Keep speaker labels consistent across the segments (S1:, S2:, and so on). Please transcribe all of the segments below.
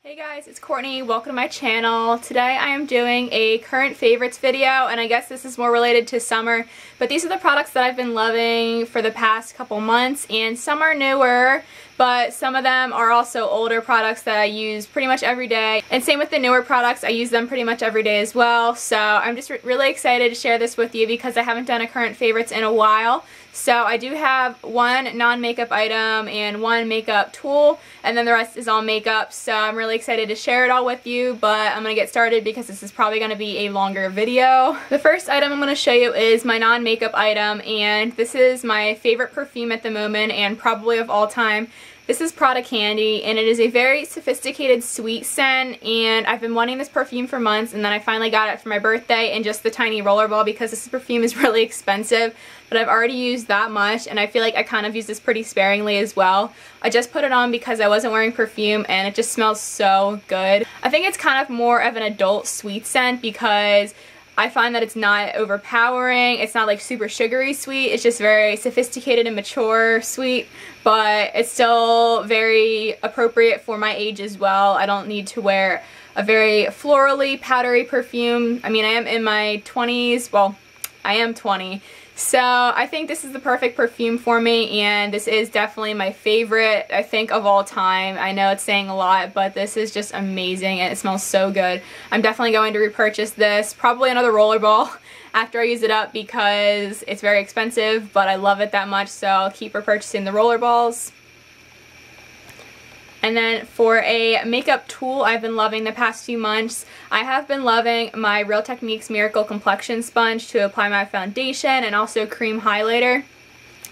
S1: Hey guys, it's Courtney. Welcome to my channel. Today I am doing a current favorites video, and I guess this is more related to summer, but these are the products that I've been loving for the past couple months, and some are newer, but some of them are also older products that I use pretty much every day. And same with the newer products, I use them pretty much every day as well. So I'm just really excited to share this with you because I haven't done a current favorites in a while. So I do have one non-makeup item and one makeup tool, and then the rest is all makeup. So I'm really excited to share it all with you, but I'm going to get started because this is probably going to be a longer video. The first item I'm going to show you is my non-makeup item, and this is my favorite perfume at the moment and probably of all time. This is Prada Candy, and it is a very sophisticated sweet scent, and I've been wanting this perfume for months, and then I finally got it for my birthday in just the tiny rollerball because this perfume is really expensive, but I've already used that much, and I feel like I kind of use this pretty sparingly as well. I just put it on because I wasn't wearing perfume, and it just smells so good. I think it's kind of more of an adult sweet scent because I find that it's not overpowering, it's not like super sugary sweet, it's just very sophisticated and mature sweet, but it's still very appropriate for my age as well. I don't need to wear a very florally, powdery perfume. I mean, I am in my 20s, well, I am 20. So I think this is the perfect perfume for me, and this is definitely my favorite, I think, of all time. I know it's saying a lot, but this is just amazing and it smells so good. I'm definitely going to repurchase this, probably another rollerball after I use it up because it's very expensive, but I love it that much, so I'll keep repurchasing the rollerballs. And then for a makeup tool I've been loving the past few months, I have been loving my Real Techniques Miracle Complexion Sponge to apply my foundation and also cream highlighter.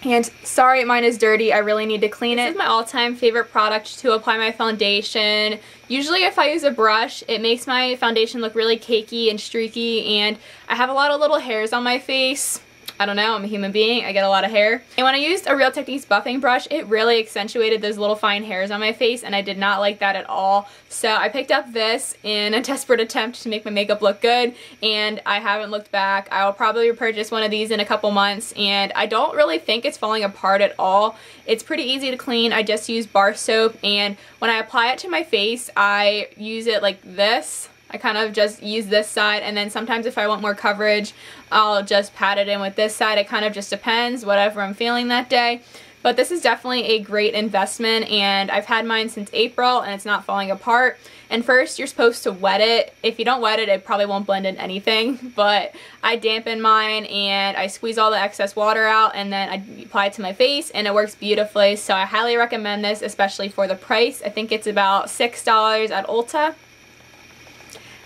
S1: And sorry, mine is dirty, I really need to clean it. This is my all-time favorite product to apply my foundation. Usually if I use a brush, it makes my foundation look really cakey and streaky, and I have a lot of little hairs on my face. I don't know, I'm a human being, I get a lot of hair. And when I used a Real Techniques buffing brush, it really accentuated those little fine hairs on my face, and I did not like that at all. So I picked up this in a desperate attempt to make my makeup look good, and I haven't looked back. I will probably repurchase one of these in a couple months, and I don't really think it's falling apart at all. It's pretty easy to clean. I just use bar soap, and when I apply it to my face, I use it like this. I kind of just use this side, and then sometimes if I want more coverage, I'll just pat it in with this side. It kind of just depends, whatever I'm feeling that day. But this is definitely a great investment, and I've had mine since April, and it's not falling apart. And first, you're supposed to wet it. If you don't wet it, it probably won't blend in anything. But I dampen mine, and I squeeze all the excess water out, and then I apply it to my face, and it works beautifully. So I highly recommend this, especially for the price. I think it's about $6 at Ulta.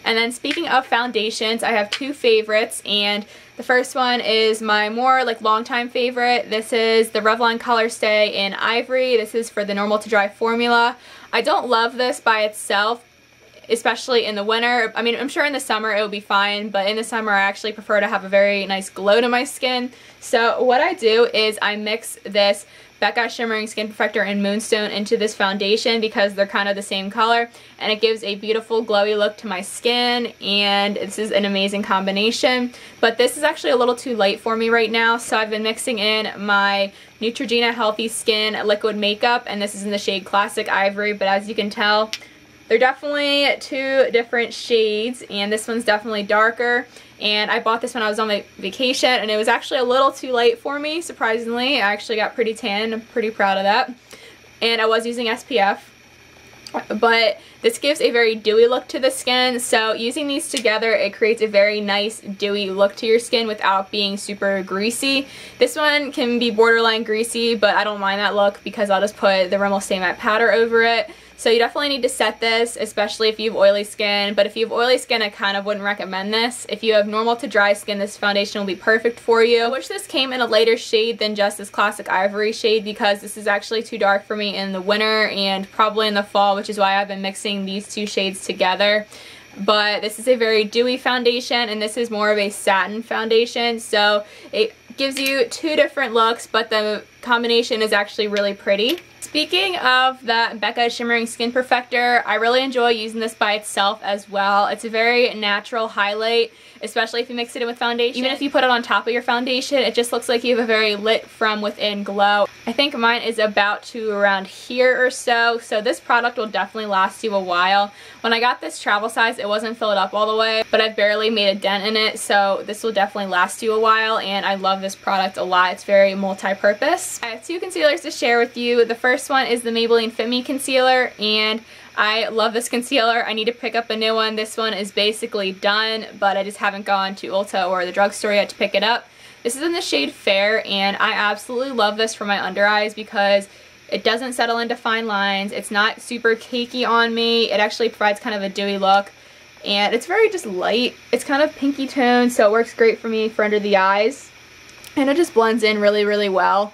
S1: And then speaking of foundations, I have two favorites, and the first one is my more like long-time favorite. This is the Revlon Colorstay in Ivory. This is for the normal to dry formula. I don't love this by itself, especially in the winter. I mean, I'm sure in the summer it will be fine, but in the summer I actually prefer to have a very nice glow to my skin. So what I do is I mix this Becca Shimmering Skin Perfecter and Moonstone into this foundation because they're kind of the same color, and it gives a beautiful glowy look to my skin, and this is an amazing combination. But this is actually a little too light for me right now, so I've been mixing in my Neutrogena Healthy Skin liquid makeup, and this is in the shade Classic Ivory, but as you can tell, they're definitely two different shades, and this one's definitely darker. And I bought this when I was on my vacation, and it was actually a little too light for me, surprisingly. I actually got pretty tan. I'm pretty proud of that. And I was using SPF. But this gives a very dewy look to the skin, so using these together, it creates a very nice dewy look to your skin without being super greasy. This one can be borderline greasy, but I don't mind that look because I'll just put the Rimmel Stay Matte powder over it. So you definitely need to set this, especially if you have oily skin, but if you have oily skin, I kind of wouldn't recommend this. If you have normal to dry skin, this foundation will be perfect for you. I wish this came in a lighter shade than just this Classic Ivory shade because this is actually too dark for me in the winter and probably in the fall, which is why I've been mixing these two shades together. But this is a very dewy foundation, and this is more of a satin foundation, so it gives you two different looks, but the combination is actually really pretty. Speaking of the Becca Shimmering Skin Perfecter, I really enjoy using this by itself as well. It's a very natural highlight, especially if you mix it in with foundation. Even if you put it on top of your foundation, it just looks like you have a very lit from within glow. I think mine is about to around here or so, so this product will definitely last you a while. When I got this travel size, it wasn't filled up all the way, but I've barely made a dent in it, so this will definitely last you a while, and I love this product a lot. It's very multi-purpose. I have two concealers to share with you. The first one is the Maybelline Fit Me concealer, and I love this concealer. I need to pick up a new one. This one is basically done, but I just haven't gone to Ulta or the drugstore yet to pick it up. This is in the shade Fair, and I absolutely love this for my under eyes because it doesn't settle into fine lines. It's not super cakey on me. It actually provides kind of a dewy look, and it's very just light. It's kind of pinky toned, so it works great for me for under the eyes, and it just blends in really, really well.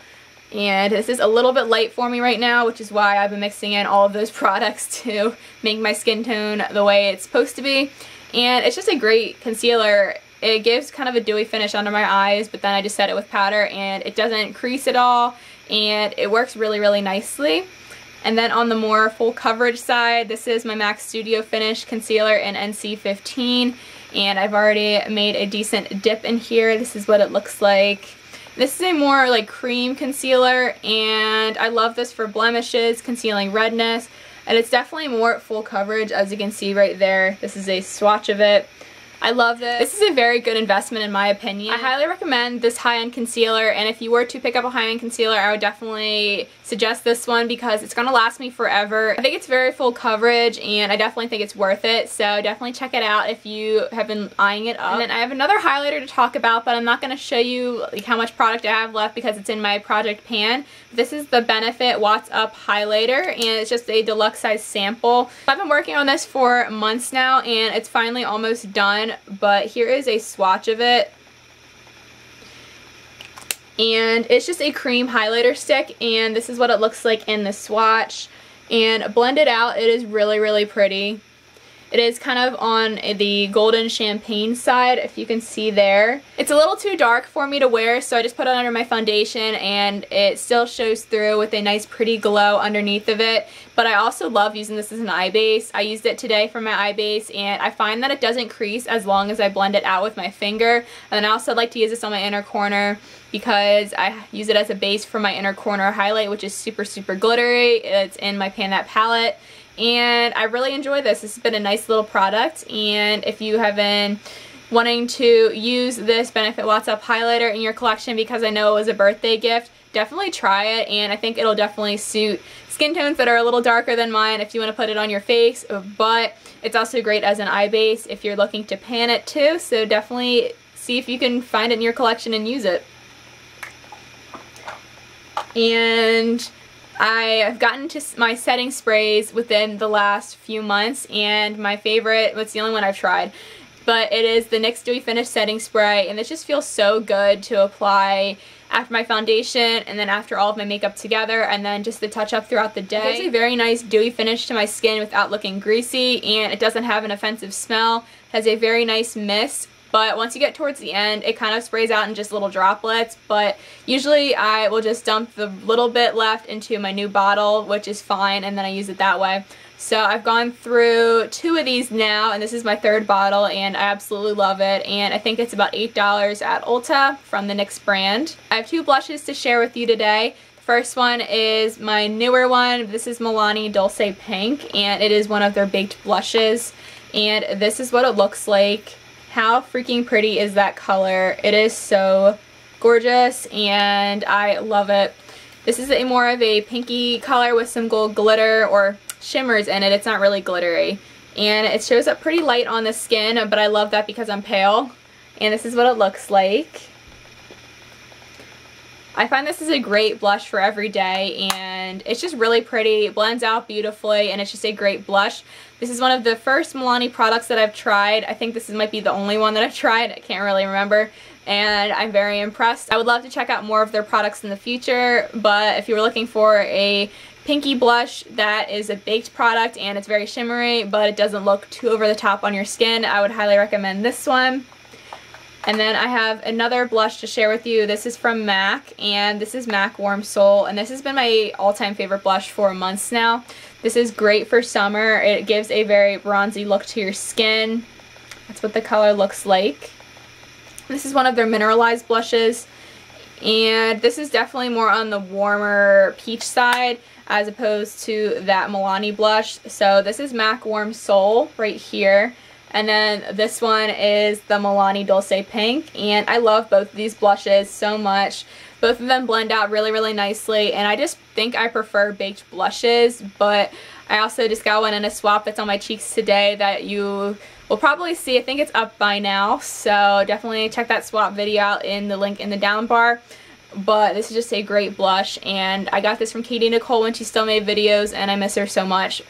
S1: And this is a little bit light for me right now, which is why I've been mixing in all of those products to make my skin tone the way it's supposed to be. And it's just a great concealer. It gives kind of a dewy finish under my eyes, but then I just set it with powder and it doesn't crease at all, and it works really, really nicely. And then on the more full coverage side, this is my MAC Studio Finish concealer in NC15, and I've already made a decent dip in here. This is what it looks like. This is a more like cream concealer, and I love this for blemishes, concealing redness, and it's definitely more full coverage, as you can see right there. This is a swatch of it. I love this. This is a very good investment in my opinion. I highly recommend this high-end concealer, and if you were to pick up a high-end concealer, I would definitely suggest this one because it's going to last me forever. I think it's very full coverage, and I definitely think it's worth it, so definitely check it out if you have been eyeing it up. And then I have another highlighter to talk about, but I'm not going to show you like how much product I have left because it's in my project pan. This is the Benefit Watts Up highlighter, and it's just a deluxe size sample. I've been working on this for months now, and it's finally almost done, but here is a swatch of it. And it's just a cream highlighter stick, and this is what it looks like in the swatch. And blended out, it is really, really pretty. It is kind of on the golden champagne side, if you can see there. It's a little too dark for me to wear, so I just put it under my foundation, and it still shows through with a nice pretty glow underneath of it. But I also love using this as an eye base. I used it today for my eye base, and I find that it doesn't crease as long as I blend it out with my finger. And I also like to use this on my inner corner because I use it as a base for my inner corner highlight, which is super, super glittery. It's in my Pan That palette. And I really enjoy this. This has been a nice little product, and if you have been wanting to use this Benefit Watts Up highlighter in your collection because I know it was a birthday gift, definitely try it, and I think it'll definitely suit skin tones that are a little darker than mine if you want to put it on your face, but it's also great as an eye base if you're looking to pan it too, so definitely see if you can find it in your collection and use it. And I've gotten to my setting sprays within the last few months, and my favorite, well, it's the only one I've tried, but it is the NYX Dewy Finish setting spray, and it just feels so good to apply after my foundation and then after all of my makeup together, and then just the touch up throughout the day. It gives a very nice dewy finish to my skin without looking greasy, and it doesn't have an offensive smell. It has a very nice mist. But once you get towards the end, it kind of sprays out in just little droplets, but usually I will just dump the little bit left into my new bottle, which is fine, and then I use it that way. So I've gone through 2 of these now, and this is my 3rd bottle, and I absolutely love it, and I think it's about $8 at Ulta from the NYX brand. I have 2 blushes to share with you today. The first one is my newer one. This is Milani Dolce Pink, and it is one of their baked blushes, and this is what it looks like. How freaking pretty is that color? It is so gorgeous, and I love it. This is a more of a pinky color with some gold glitter or shimmers in it. It's not really glittery, and it shows up pretty light on the skin, but I love that because I'm pale. And this is what it looks like. I find this is a great blush for every day, and it's just really pretty. It blends out beautifully, and it's just a great blush. This is one of the first Milani products that I've tried. I think this might be the only one that I've tried. I can't really remember, and I'm very impressed. I would love to check out more of their products in the future, but if you were looking for a pinky blush that is a baked product and it's very shimmery, but it doesn't look too over the top on your skin, I would highly recommend this one. And then I have another blush to share with you. This is from MAC, and this is MAC Warm Soul, and this has been my all-time favorite blush for months now. This is great for summer. It gives a very bronzy look to your skin. That's what the color looks like. This is one of their mineralized blushes, and this is definitely more on the warmer peach side as opposed to that Milani blush. So this is MAC Warm Soul right here. And then this one is the Milani Dolce Pink, and I love both of these blushes so much. Both of them blend out really, really nicely, and I just think I prefer baked blushes, but I also just got one in a swap that's on my cheeks today that you will probably see. I think it's up by now, so definitely check that swap video out in the link in the down bar. But this is just a great blush, and I got this from Katie Nicole when she still made videos, and I miss her so much.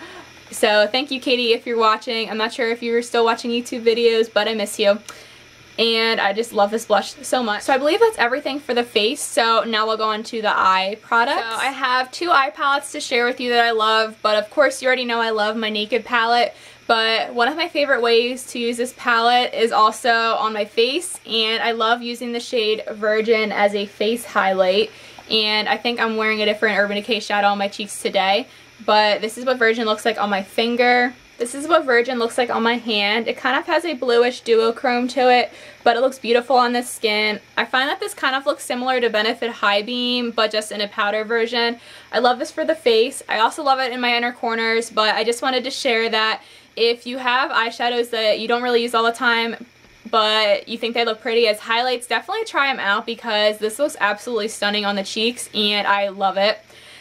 S1: So thank you, Katie, if you're watching. I'm not sure if you're still watching YouTube videos, but I miss you. And I just love this blush so much. So I believe that's everything for the face. So now we'll go on to the eye products. So I have two eye palettes to share with you that I love, but of course you already know I love my Naked palette. But one of my favorite ways to use this palette is also on my face, and I love using the shade Virgin as a face highlight. And I think I'm wearing a different Urban Decay shadow on my cheeks today. But this is what Virgin looks like on my finger. This is what Virgin looks like on my hand. It kind of has a bluish duochrome to it, but it looks beautiful on the skin. I find that this kind of looks similar to Benefit High Beam, but just in a powder version. I love this for the face. I also love it in my inner corners, but I just wanted to share that if you have eyeshadows that you don't really use all the time, but you think they look pretty as highlights, definitely try them out because this looks absolutely stunning on the cheeks, and I love it.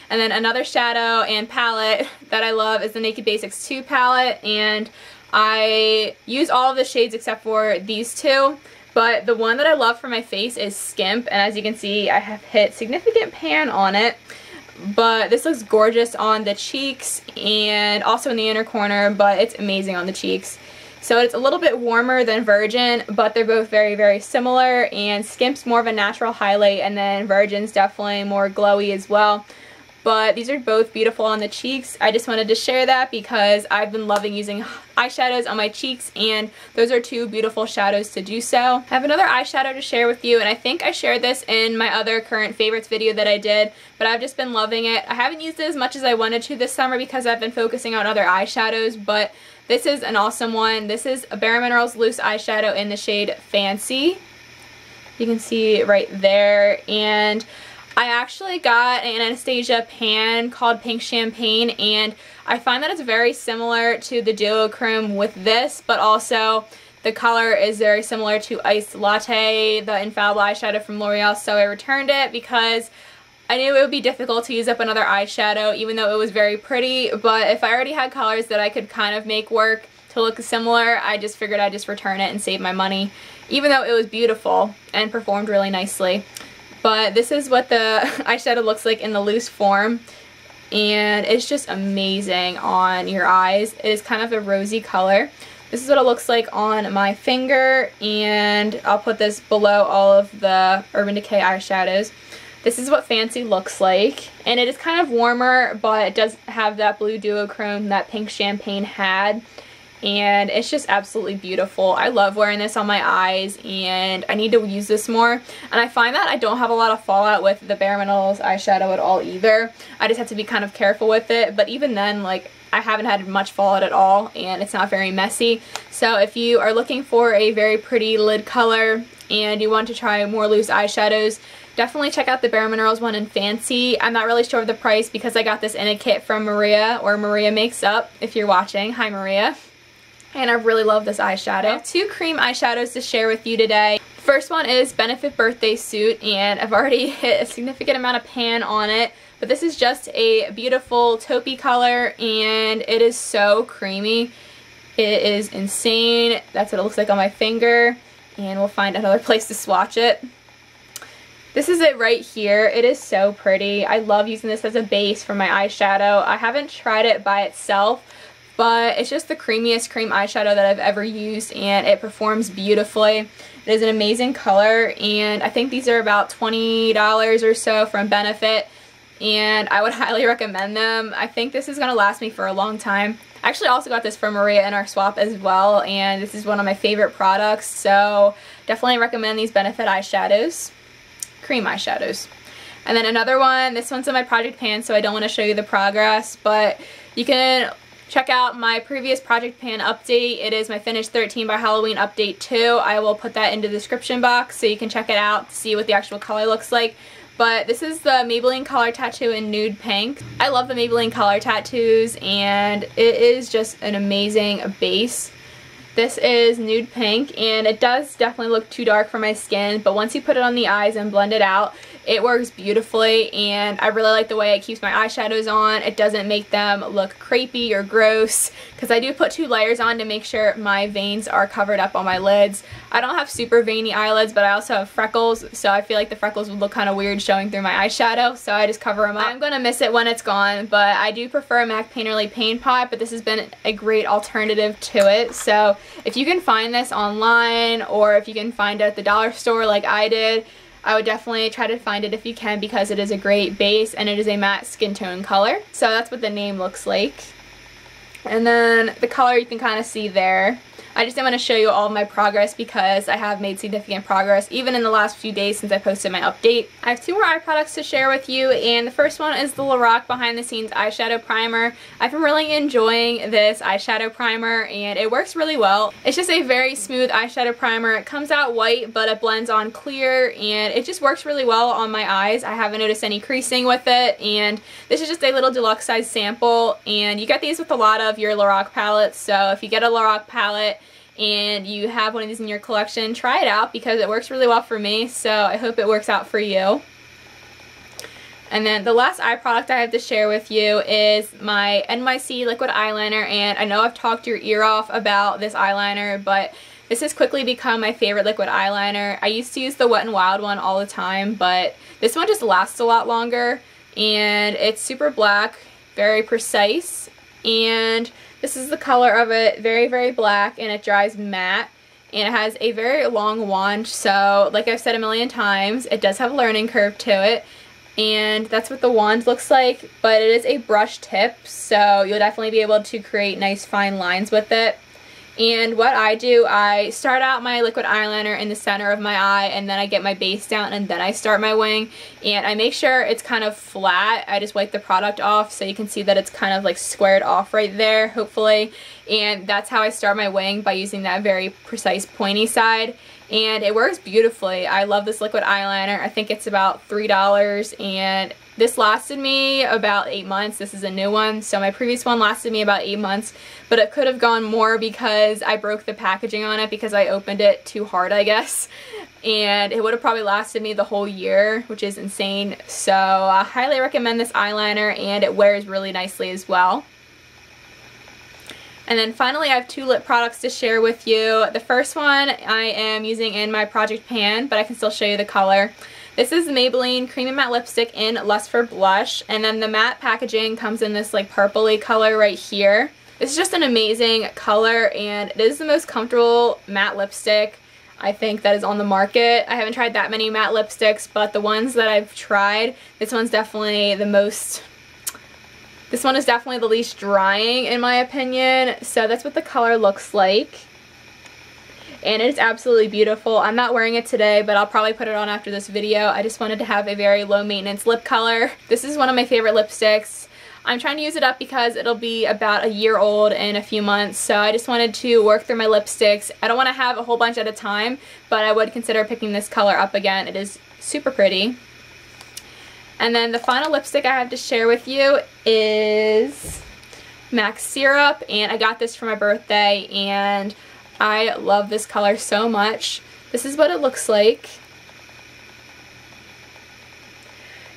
S1: And then another shadow and palette that I love is the Naked Basics 2 palette, and I use all of the shades except for these two, but the one that I love for my face is Skimp, and as you can see I have hit significant pan on it, but this looks gorgeous on the cheeks and also in the inner corner, but it's amazing on the cheeks. So it's a little bit warmer than Virgin, but they're both very, very similar, and Skimp's more of a natural highlight, and then Virgin's definitely more glowy as well. But these are both beautiful on the cheeks. I just wanted to share that because I've been loving using eyeshadows on my cheeks, and those are two beautiful shadows to do so. I have another eyeshadow to share with you, and I think I shared this in my other current favorites video that I did, but I've just been loving it. I haven't used it as much as I wanted to this summer because I've been focusing on other eyeshadows, but this is an awesome one. This is a Bare Minerals loose eyeshadow in the shade Fancy. You can see right there, and I actually got an Anastasia pan called Pink Champagne, and I find that it's very similar to the duochrome with this, but also the color is very similar to Iced Latte, the Infallible eyeshadow from L'Oreal, so I returned it because I knew it would be difficult to use up another eyeshadow even though it was very pretty, but if I already had colors that I could kind of make work to look similar, I just figured I'd just return it and save my money, even though it was beautiful and performed really nicely. But this is what the eyeshadow looks like in the loose form, and it's just amazing on your eyes. It is kind of a rosy color. This is what it looks like on my finger, and I'll put this below all of the Urban Decay eyeshadows. This is what Fancy looks like, and it is kind of warmer, but it does have that blue duochrome that Pink Champagne had. And it's just absolutely beautiful. I love wearing this on my eyes, and I need to use this more. And I find that I don't have a lot of fallout with the Bare Minerals eyeshadow at all either. I just have to be kind of careful with it, but even then, like, I haven't had much fallout at all, and it's not very messy. So if you are looking for a very pretty lid color and you want to try more loose eyeshadows, definitely check out the Bare Minerals one in Fancy. I'm not really sure of the price because I got this in a kit from Maria, or Maria Makes Up, if you're watching. Hi, Maria. And I really love this eyeshadow. I have two cream eyeshadows to share with you today. First one is Benefit Birthday Suit, and I've already hit a significant amount of pan on it, but this is just a beautiful taupey color, and it is so creamy. It is insane. That's what it looks like on my finger, and we'll find another place to swatch it. This is it right here. It is so pretty. I love using this as a base for my eyeshadow. I haven't tried it by itself, but it's just the creamiest cream eyeshadow that I've ever used, and it performs beautifully. It is an amazing color, and I think these are about $20 or so from Benefit, and I would highly recommend them. I think this is going to last me for a long time. I actually also got this from Maria in our swap as well, and this is one of my favorite products, so definitely recommend these Benefit eyeshadows, cream eyeshadows. And then another one, this one's in my project pan, so I don't want to show you the progress, but you can check out my previous project pan update. It is my Finish 13 by Halloween update 2. I will put that in the description box so you can check it out to see what the actual color looks like. But this is the Maybelline Color Tattoo in Nude Pink. I love the Maybelline Color Tattoos, and it is just an amazing base. This is Nude Pink, and it does definitely look too dark for my skin, but once you put it on the eyes and blend it out, it works beautifully, and I really like the way it keeps my eyeshadows on. It doesn't make them look crepey or gross, because I do put 2 layers on to make sure my veins are covered up on my lids. I don't have super veiny eyelids, but I also have freckles, so I feel like the freckles would look kind of weird showing through my eyeshadow, so I just cover them up. I'm going to miss it when it's gone, but I do prefer MAC Painterly Paint Pot, but this has been a great alternative to it. So if you can find this online, or if you can find it at the dollar store like I did, I would definitely try to find it if you can, because it is a great base and it is a matte skin tone color. So that's what the name looks like. And then the color you can kind of see there. I just didn't want to show you all of my progress because I have made significant progress even in the last few days since I posted my update. I have 2 more eye products to share with you, and the first one is the Lorac Behind the Scenes Eyeshadow Primer. I've been really enjoying this eyeshadow primer, and it works really well. It's just a very smooth eyeshadow primer. It comes out white, but it blends on clear, and it just works really well on my eyes. I haven't noticed any creasing with it, and this is just a little deluxe size sample, and you get these with a lot of your Lorac palettes, so if you get a Lorac palette and you have one of these in your collection, try it out because it works really well for me, so I hope it works out for you. And then the last eye product I have to share with you is my NYX liquid eyeliner, and I know I've talked your ear off about this eyeliner, but this has quickly become my favorite liquid eyeliner. I used to use the Wet n Wild one all the time, but this one just lasts a lot longer, and it's super black, very precise, and this is the color of it, very, very black, and it dries matte, and it has a very long wand, so like I've said a million times, it does have a learning curve to it, and that's what the wand looks like, but it is a brush tip, so you'll definitely be able to create nice fine lines with it. And what I do, I start out my liquid eyeliner in the center of my eye, and then I get my base down, and then I start my wing, and I make sure it's kind of flat. I just wipe the product off so you can see that it's kind of like squared off right there, hopefully, and that's how I start my wing, by using that very precise pointy side, and it works beautifully. I love this liquid eyeliner. I think it's about $3, and this lasted me about 8 months. This is a new one, so my previous one lasted me about 8 months, but it could have gone more because I broke the packaging on it because I opened it too hard, I guess, and it would have probably lasted me the whole year, which is insane. So I highly recommend this eyeliner, and it wears really nicely as well. And then finally, I have 2 lip products to share with you. The first one I am using in my project pan, but I can still show you the color. This is the Maybelline Creamy Matte Lipstick in Lust for Blush, and then the matte packaging comes in this like purpley color right here. This is just an amazing color, and it is the most comfortable matte lipstick I think that is on the market. I haven't tried that many matte lipsticks, but the ones that I've tried, this one's definitely the most... This one is definitely the least drying in my opinion, so that's what the color looks like. And it's absolutely beautiful. I'm not wearing it today, but I'll probably put it on after this video. I just wanted to have a very low maintenance lip color. This is one of my favorite lipsticks. I'm trying to use it up because it'll be about a year old in a few months, so I just wanted to work through my lipsticks. I don't want to have a whole bunch at a time, but I would consider picking this color up again. It is super pretty. And then the final lipstick I have to share with you is MAC Syrup, and I got this for my birthday, and I love this color so much. This is what it looks like.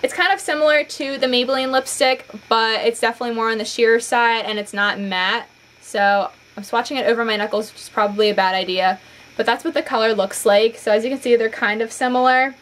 S1: It's kind of similar to the Maybelline lipstick, but it's definitely more on the sheer side, and it's not matte. So I'm swatching it over my knuckles, which is probably a bad idea, but that's what the color looks like. So as you can see, they're kind of similar.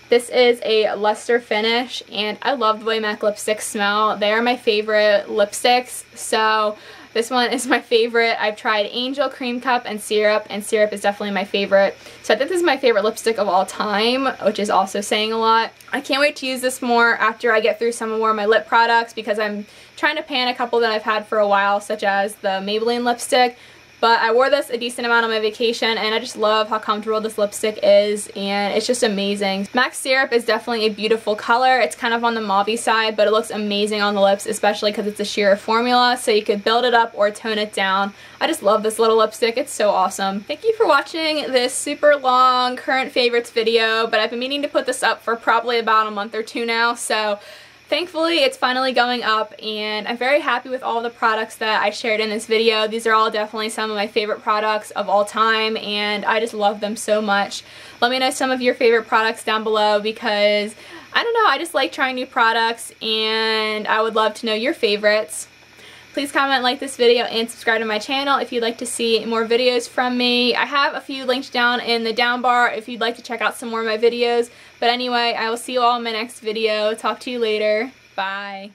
S1: This is a luster finish, and I love the way MAC lipsticks smell. They are my favorite lipsticks, so This one is my favorite. I've tried Angel, Cream Cup, and Syrup is definitely my favorite. So I think this is my favorite lipstick of all time, which is also saying a lot. I can't wait to use this more after I get through some more of my lip products, because I'm trying to pan a couple that I've had for a while, such as the Maybelline lipstick. But I wore this a decent amount on my vacation, and I just love how comfortable this lipstick is, and it's just amazing. MAC Syrup is definitely a beautiful color. It's kind of on the mauve-y side, but it looks amazing on the lips, especially because it's a sheer formula, so you could build it up or tone it down. I just love this little lipstick. It's so awesome. Thank you for watching this super long current favorites video, but I've been meaning to put this up for probably about a month or two now, so thankfully it's finally going up, and I'm very happy with all the products that I shared in this video. These are all definitely some of my favorite products of all time, and I just love them so much. Let me know some of your favorite products down below, because I don't know, I just like trying new products, and I would love to know your favorites. Please comment, like this video, and subscribe to my channel if you'd like to see more videos from me. I have a few linked down in the down bar if you'd like to check out some more of my videos. But anyway, I will see you all in my next video. Talk to you later. Bye.